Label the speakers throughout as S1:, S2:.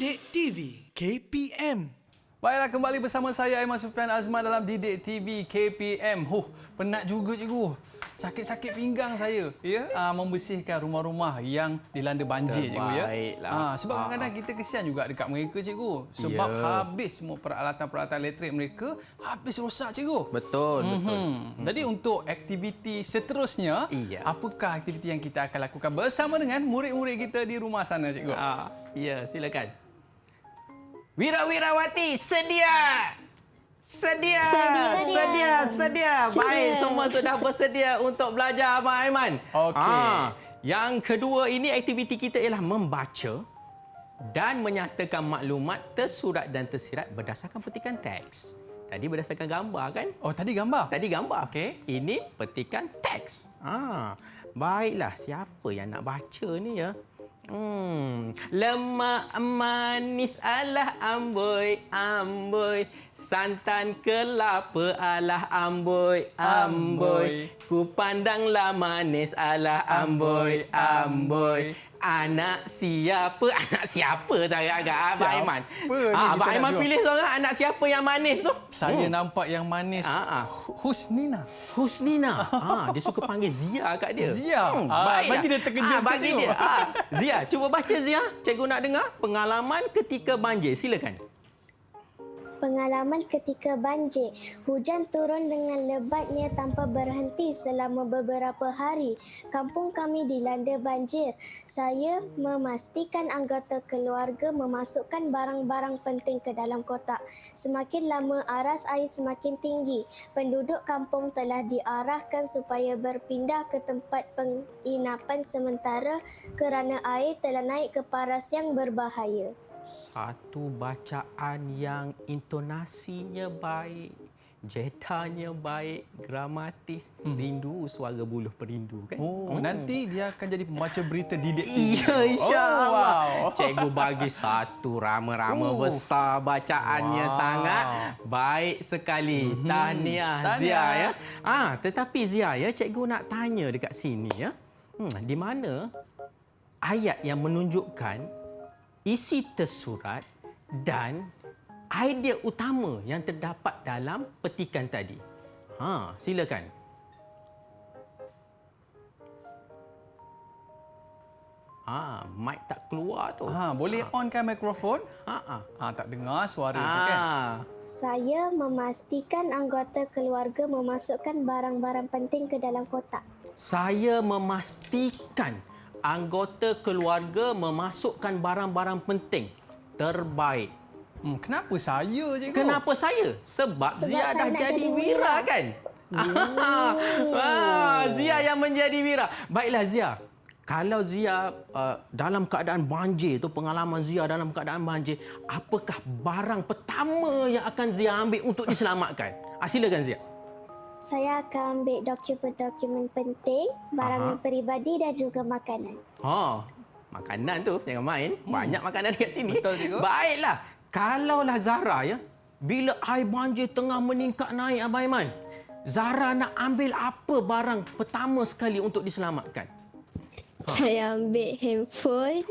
S1: Didik TV KPM.
S2: Baiklah, kembali bersama saya Aiman Sufian Azman dalam Didik TV KPM. Penat juga cikgu. Sakit-sakit pinggang saya, ya, membersihkan rumah-rumah yang dilanda banjir, cikgu, ya. Sebab kadang-kadang kita kesian juga dekat mereka, cikgu. Sebab habis semua peralatan-peralatan elektrik mereka, habis rosak, cikgu.
S3: Betul.
S2: Jadi untuk aktiviti seterusnya, apakah aktiviti yang kita akan lakukan bersama dengan murid-murid kita di rumah sana, cikgu?
S3: Ya, silakan. Wira-wirawati, sedia! Sedia. Baik, semua sudah bersedia untuk belajar Abang Aiman.
S2: Okey.
S3: Yang kedua ini aktiviti kita ialah membaca dan menyatakan maklumat tersurat dan tersirat berdasarkan petikan teks. Tadi berdasarkan gambar kan?
S2: Oh, tadi gambar?
S3: Tadi gambar.
S2: Okey.
S3: Ini petikan teks. Baiklah, siapa yang nak baca ni ya? Lemak manis alah amboi, amboi. Santan kelapa alah amboi, amboi. Ku pandanglah manis alah amboi, amboi. Anak siapa? Anak siapa tak agak Abang Aiman? Abang Aiman pilih seorang anak siapa yang manis tu?
S2: Saya nampak yang manis. Husnina.
S3: Husnina. Dia suka panggil Zia kat dia.
S2: Zia.
S3: Baiklah.
S2: Bagi dia terkejut sikit.
S3: Bagi dia. Zia, cuba baca Zia. Cikgu nak dengar pengalaman ketika banjir. Silakan.
S4: Pengalaman ketika banjir. Hujan turun dengan lebatnya tanpa berhenti selama beberapa hari. Kampung kami dilanda banjir. Saya memastikan anggota keluarga memasukkan barang-barang penting ke dalam kotak. Semakin lama aras air semakin tinggi. Penduduk kampung telah diarahkan supaya berpindah ke tempat penginapan sementara kerana air telah naik ke paras yang berbahaya.
S3: Satu bacaan yang intonasinya baik, jedanya baik, gramatis, rindu suara buluh perindu kan?
S2: Nanti dia akan jadi pembaca berita Didik TV.
S3: Iya, insya-Allah. Cikgu bagi satu rama-rama besar bacaannya sangat baik sekali. Tahniah Zia ya. Tetapi Zia ya, cikgu nak tanya dekat sini ya. Di mana ayat yang menunjukkan isi tersurat dan idea utama yang terdapat dalam petikan tadi. Silakan. Mic tak keluar tu.
S2: Boleh onkan mikrofon? Tak dengar suara tu kan?
S4: Saya memastikan anggota keluarga memasukkan barang-barang penting ke dalam kotak.
S3: Saya memastikan anggota keluarga memasukkan barang-barang penting. Terbaik.
S2: Kenapa saya, cikgu?
S3: Kenapa saya? Sebab Zia dah jadi Wira kan? Zia yang menjadi Wira. Baiklah Zia. Kalau Zia dalam keadaan banjir tu, pengalaman Zia dalam keadaan banjir, apakah barang pertama yang akan Zia ambil untuk diselamatkan? Silakan Zia.
S4: Saya akan ambil dokumen-dokumen penting, barangan peribadi dan juga makanan.
S3: Makanan tu jangan main. Banyak makanan dekat sini.
S2: Betul, cikgu.
S3: Baiklah. Kalaulah Zara ya, bila air banjir tengah meningkat naik Abang Aiman, Zara nak ambil apa barang pertama sekali untuk diselamatkan?
S5: Saya ambil handphone,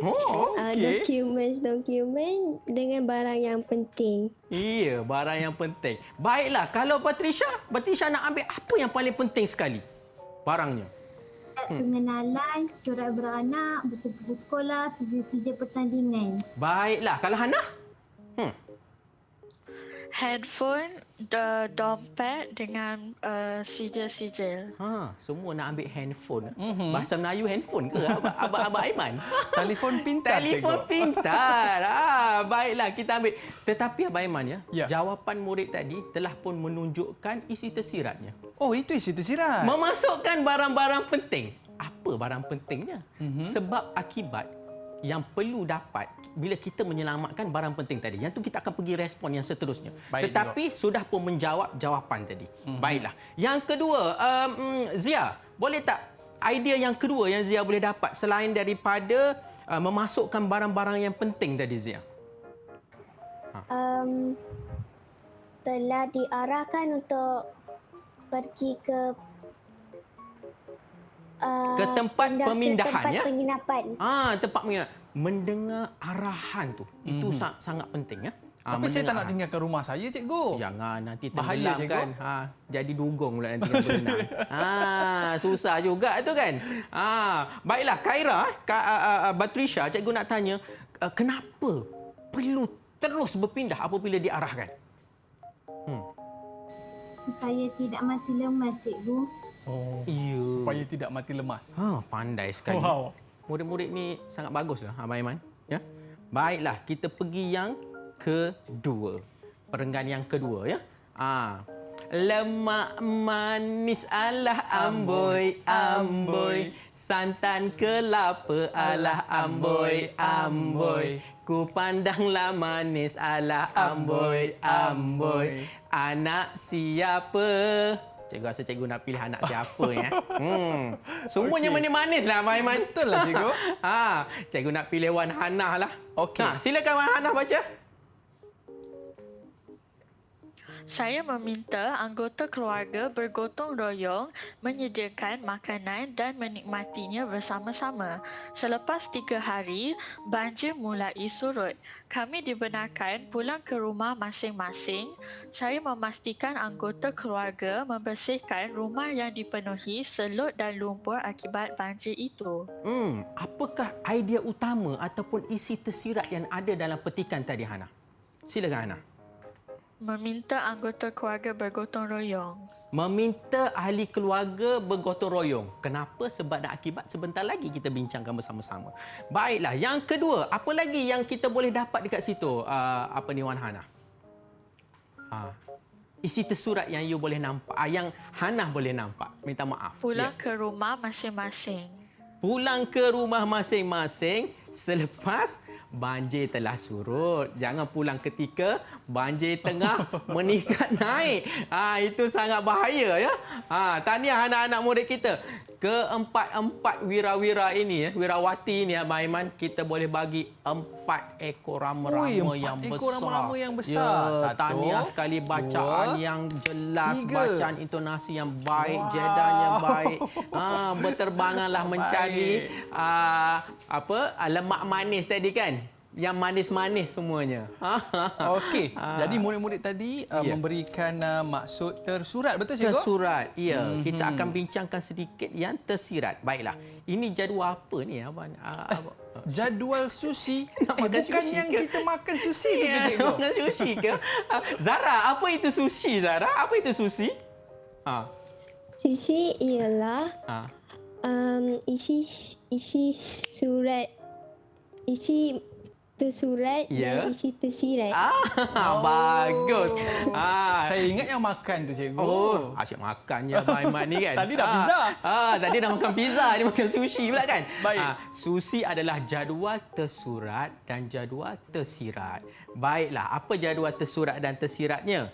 S5: dokumen dengan barang yang penting.
S3: Iya, barang yang penting. Baiklah, kalau Patricia nak ambil apa yang paling penting sekali barangnya?
S6: Pengenalan, surat beranak, buku-buku sekolah, sijil pertandingan.
S3: Baiklah, kalau Hana?
S7: Handphone, dompet dengan sijil-sijil.
S3: Semua nak ambil handphone. Bahasa Melayu handphone ke Abang Aiman?
S2: Telefon pintar,
S3: Telefon
S2: cikgu.
S3: pintar. Baiklah, kita ambil. Tetapi Abang Aiman
S2: Ya.
S3: jawapan murid tadi telah pun menunjukkan isi tersiratnya.
S2: Oh, itu isi tersirat.
S3: Memasukkan barang-barang penting. Apa barang pentingnya? Sebab akibat yang perlu dapat bila kita menyelamatkan barang penting tadi. Yang tu kita akan pergi respon yang seterusnya.
S2: Baik,
S3: tetapi sudah pun menjawab jawapan tadi. Baiklah. Yang kedua, Zia, boleh tak idea yang kedua yang Zia boleh dapat selain daripada memasukkan barang-barang yang penting tadi, Zia?
S4: Telah diarahkan untuk pergi ke
S3: ke tempat pemindahan
S4: tempat
S3: ya.
S4: penginapan.
S3: Tempat penginapan. mendengar arahan tu. Itu sangat penting ya.
S2: Tapi saya tak nak tinggalkan rumah saya, cikgu.
S3: Jangan nanti
S2: Bahaya,
S3: tenggelam
S2: cikgu.
S3: kan. Jadi dugong pula nanti yang berenang. Susah juga tu kan. Baiklah Khaira, Batrisha, cikgu nak tanya, kenapa perlu terus berpindah apabila diarahkan?
S6: Supaya tidak mati lemas, cikgu.
S2: Oh,
S3: Ya.
S2: supaya tidak mati lemas.
S3: Pandai sekali.
S2: Wow.
S3: Murid-murid ni sangat baguslah, Abang Aiman. Ya. Baiklah, kita pergi yang kedua. Perenggan yang kedua ya. Lemak manis alah amboi amboi, santan kelapa alah amboi amboi, ku pandanglah manis alah amboi amboi, anak siapa? Cikgu rasa cikgu nak pilih anak siapa ya? Semuanya manis-manis lah Abang Aiman.
S2: Betul lah, cikgu.
S3: Cikgu nak pilih Wan Hannah lah.
S2: Okey.
S3: Silakan Wan Hannah baca.
S7: Saya meminta anggota keluarga bergotong royong menyediakan makanan dan menikmatinya bersama-sama. Selepas 3 hari, banjir mulai surut. Kami dibenarkan pulang ke rumah masing-masing. Saya memastikan anggota keluarga membersihkan rumah yang dipenuhi selut dan lumpur akibat banjir itu.
S3: Apakah idea utama ataupun isi tersirat yang ada dalam petikan tadi Hannah? Silakan Hannah.
S7: Meminta anggota keluarga bergotong royong.
S3: Meminta ahli keluarga bergotong royong. Kenapa? Sebab dan akibat sebentar lagi kita bincangkan bersama-sama. Baiklah, yang kedua, apa lagi yang kita boleh dapat dekat situ? Wan Hannah? Isi tersurat yang you boleh nampak, yang Hannah boleh nampak. Minta maaf.
S7: Pulang ke rumah masing-masing.
S3: Pulang ke rumah masing-masing selepas banjir telah surut. Jangan pulang ketika banjir tengah meningkat naik. Itu sangat bahaya ya. Tahniah anak-anak murid kita. Keempat-empat wira-wira ini ya, wirawati ini Abang Aiman, kita boleh bagi 4 ekor rama-rama yang
S2: 4
S3: besar.
S2: ekor rama-rama yang besar.
S3: Ya,
S2: 1,
S3: tahniah sekali bacaan
S2: 2,
S3: yang jelas,
S2: 3.
S3: bacaan intonasi yang baik, jedanya baik. Berterbanganlah mencari lemak manis tadi kan. Yang manis-manis semuanya.
S2: Okey. Jadi murid-murid tadi memberikan maksud tersurat, betul cikgu?
S3: Tersurat, ya. Kita akan bincangkan sedikit yang tersirat. Baiklah. Ini jadual apa ni abang?
S2: Jadual sushi.
S3: Nak makan
S2: bukan
S3: sushi
S2: yang
S3: ke?
S2: kita makan sushi tu ke, cikgu?
S3: Makan sushi ke? Zara, apa itu sushi Zara? Apa itu sushi?
S5: Sushi ialah isi surat, isi tersurat
S3: Ya.
S5: dan isi tersirat.
S3: Bagus.
S2: Saya ingat yang makan tu, cikgu.
S3: Asyik makan je Abang Aiman ni kan.
S2: Tadi dah pizza.
S3: Tadi dah makan pizza, dia makan sushi pula kan.
S2: Baik.
S3: Sushi adalah jadual tersurat dan jadual tersirat. Baiklah, apa jadual tersurat dan tersiratnya?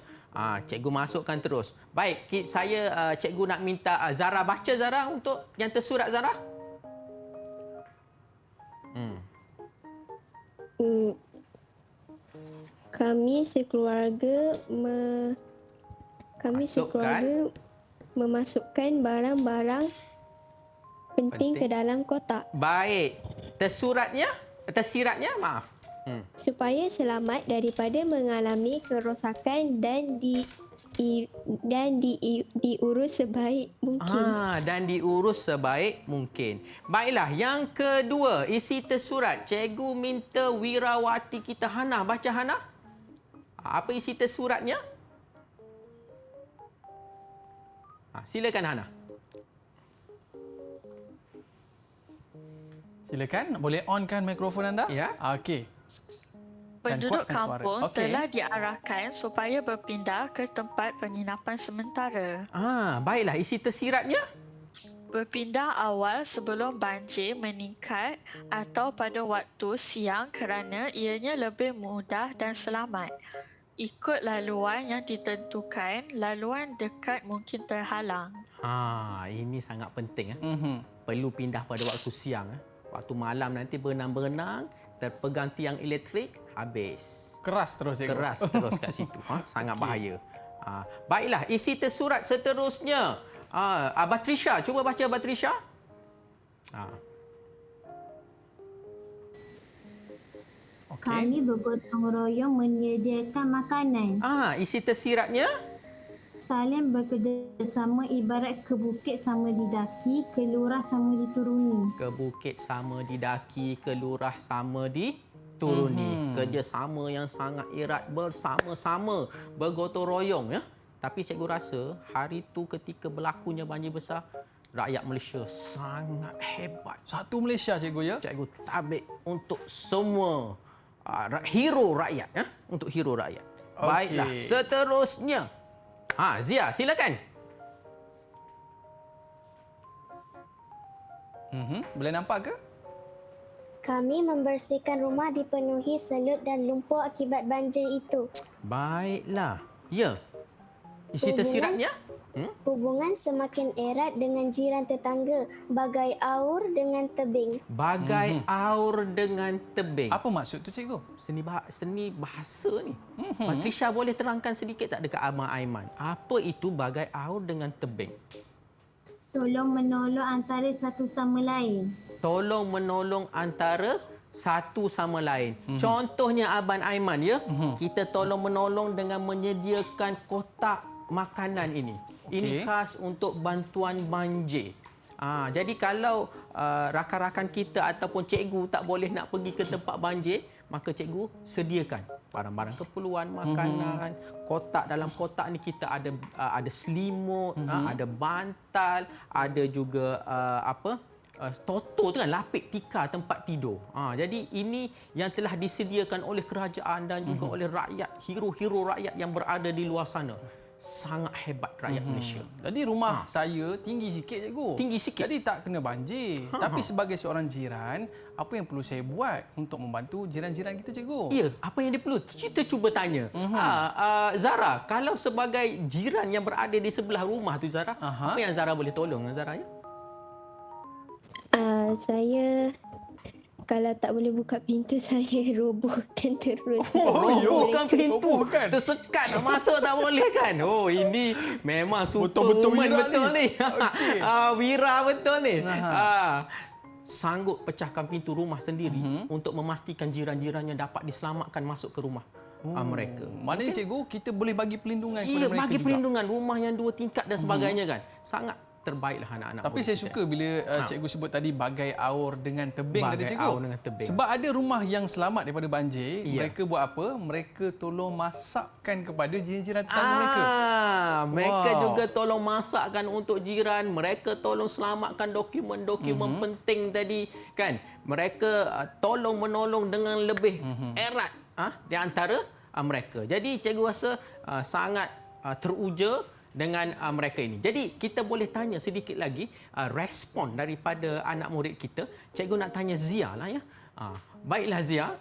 S3: Cikgu masukkan terus. Baik, saya cikgu nak minta Zara baca Zara untuk yang tersurat Zara.
S5: Kami sekeluarga memasukkan barang-barang penting ke dalam kotak
S3: Baik. Tersiratnya, maaf.
S5: supaya selamat daripada mengalami kerosakan dan diurus sebaik mungkin.
S3: Dan diurus sebaik mungkin. Baiklah, yang kedua, isi tersurat. Cikgu minta wirawati kita Hannah. Baca Hannah. Apa isi tersuratnya? Silakan Hannah.
S2: Silakan, boleh onkan mikrofon anda?
S3: Ya.
S2: Okey.
S7: Penduduk
S2: kuatkan suara.
S7: kampung
S2: Okey.
S7: telah diarahkan supaya berpindah ke tempat penginapan sementara.
S3: Baiklah, isi tersiratnya.
S7: Berpindah awal sebelum banjir meningkat atau pada waktu siang kerana ianya lebih mudah dan selamat. Ikut laluan yang ditentukan, laluan dekat mungkin terhalang.
S3: Ini sangat penting. Perlu pindah pada waktu siang. Waktu malam nanti berenang-berenang, terpegang tiang elektrik, habis.
S2: Keras terus, cikgu.
S3: Keras terus kat situ. Sangat bahaya. Baiklah, isi tersurat seterusnya. Batrisha, cuba baca Batrisha.
S6: Kami bergotong royong menyediakan makanan.
S3: Isi tersiratnya?
S6: Saling bekerjasama ibarat ke bukit sama didaki, ke lurah sama dituruni.
S3: Ke bukit sama didaki, ke lurah sama dituruni. Kerjasama yang sangat erat bersama-sama, bergotong royong ya. Tapi cikgu rasa hari tu ketika berlakunya banjir besar, rakyat Malaysia sangat hebat.
S2: Satu Malaysia cikgu ya.
S3: Cikgu tabik untuk semua hero rakyat ya, untuk hero rakyat.
S2: Okey.
S3: Baiklah, seterusnya. Zia, silakan.
S2: Boleh nampak ke?
S4: Kami membersihkan rumah dipenuhi selut dan lumpur akibat banjir itu.
S3: Baiklah. Ya. Isi tersiratnya?
S4: Hubungan semakin erat dengan jiran tetangga, bagai aur dengan tebing.
S3: Bagai aur dengan tebing.
S2: Apa maksud tu cikgu?
S3: Seni bahasa ni. Patricia boleh terangkan sedikit tak dekat Abang Aiman? Apa itu bagai aur dengan tebing?
S6: Tolong menolong antara satu sama lain.
S3: Tolong menolong antara satu sama lain. Contohnya Abang Aiman ya, kita tolong menolong dengan menyediakan kotak makanan ini. Ini khas untuk bantuan banjir. Jadi kalau rakan-rakan kita ataupun cikgu tak boleh nak pergi ke tempat banjir, maka cikgu sediakan barang-barang keperluan makanan. Kotak, dalam kotak ni kita ada selimut, ada bantal, ada juga toto tu kan, lapik tikar tempat tidur. Jadi ini yang telah disediakan oleh kerajaan dan juga oleh rakyat, hero-hero rakyat yang berada di luar sana. Sangat hebat rakyat Malaysia.
S2: Jadi rumah saya tinggi sikit cikgu.
S3: Tinggi sikit.
S2: Jadi tak kena banjir. Tapi sebagai seorang jiran, apa yang perlu saya buat untuk membantu jiran-jiran kita cikgu?
S3: Ya, apa yang dia perlu? Kita cuba tanya. Zara, kalau sebagai jiran yang berada di sebelah rumah tu Zara, apa yang Zara boleh tolong Zara ya?
S5: Saya kalau tak boleh buka pintu, saya robohkan terus.
S3: Robohkan pintu.
S2: Robohkan.
S3: Tersekat nak masuk tak boleh kan? Ini memang
S2: Betul-betul
S3: superwoman
S2: Wira
S3: betul
S2: ni.
S3: ni. Wira betul ni. Sanggup pecahkan pintu rumah sendiri untuk memastikan jiran-jirannya dapat diselamatkan masuk ke rumah mereka.
S2: Maknanya cikgu, kita boleh bagi perlindungan kepada mereka
S3: bagi
S2: juga.
S3: perlindungan, rumah yang 2 tingkat dan sebagainya kan. Sangat terbaiklah anak-anak.
S2: Tapi saya suka bila cikgu sebut tadi bagai aur dengan tebing tadi
S3: Bagai
S2: cikgu.
S3: aur dengan tebing.
S2: Sebab ada rumah yang selamat daripada banjir, mereka buat apa? Mereka tolong masakkan kepada jiran-jiran tetangga mereka.
S3: Mereka juga tolong masakkan untuk jiran, mereka tolong selamatkan dokumen-dokumen penting tadi kan. Mereka tolong menolong dengan lebih erat di antara mereka. Jadi cikgu rasa sangat teruja dengan mereka ini. Jadi kita boleh tanya sedikit lagi respon daripada anak murid kita. Cikgu nak tanya Zia lah ya. Baiklah Zia.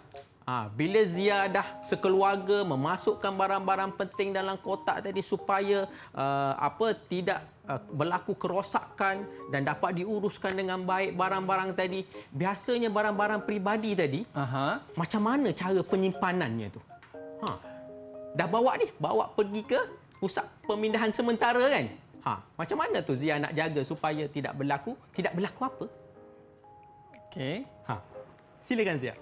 S3: Bila Zia dah sekeluarga memasukkan barang-barang penting dalam kotak tadi supaya tidak berlaku kerosakan dan dapat diuruskan dengan baik barang-barang tadi. Biasanya barang-barang peribadi tadi, macam mana cara penyimpanannya tu? Dah bawa pergi ke pusat pemindahan sementara kan? Macam mana tu Zia nak jaga supaya tidak berlaku apa?
S2: Okey.
S3: Silakan Zia.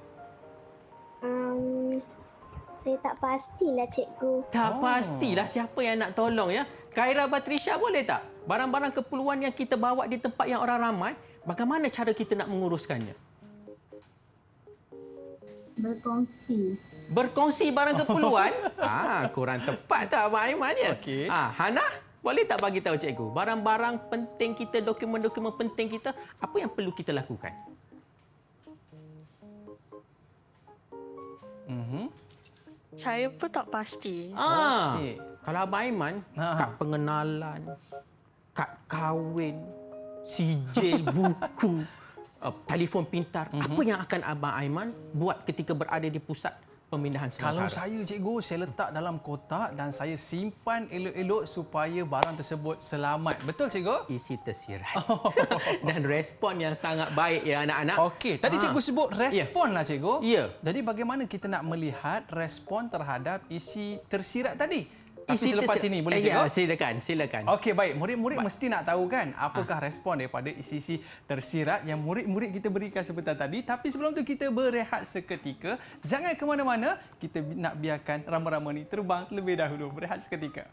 S4: Saya tak pastilah cikgu.
S3: Tak pastilah siapa yang nak tolong ya. Khaira Patricia boleh tak? Barang-barang keperluan yang kita bawa di tempat yang orang ramai, bagaimana cara kita nak menguruskannya? Berkongsi barang keperluan? Kurang tepat tak Abang Aiman ya?
S2: Okey.
S3: Hana, boleh tak bagi tahu cikgu, barang-barang penting kita, dokumen-dokumen penting kita, apa yang perlu kita lakukan?
S7: Saya pun tak pasti.
S2: Okey.
S3: Kalau Abang Aiman, kad pengenalan, kad kahwin, sijil, buku, telefon pintar, apa yang akan Abang Aiman buat ketika berada di pusat pemindahan sementara?
S2: Kalau saya cikgu, saya letak dalam kotak dan saya simpan elok-elok supaya barang tersebut selamat. Betul cikgu?
S3: Isi tersirat. Dan respon yang sangat baik ya anak-anak.
S2: Okey, tadi cikgu sebut respon lah cikgu.
S3: Ya.
S2: Jadi bagaimana kita nak melihat respon terhadap isi tersirat tadi? Tapi selepas ini boleh
S3: Ya,
S2: cikgu?
S3: silakan.
S2: Okey, baik. Murid-murid mesti nak tahu kan apakah respon daripada isi-isi tersirat yang murid-murid kita berikan sebentar tadi. Tapi sebelum tu kita berehat seketika. Jangan ke mana-mana. Kita nak biarkan rama-rama ni terbang terlebih dahulu. Berehat seketika.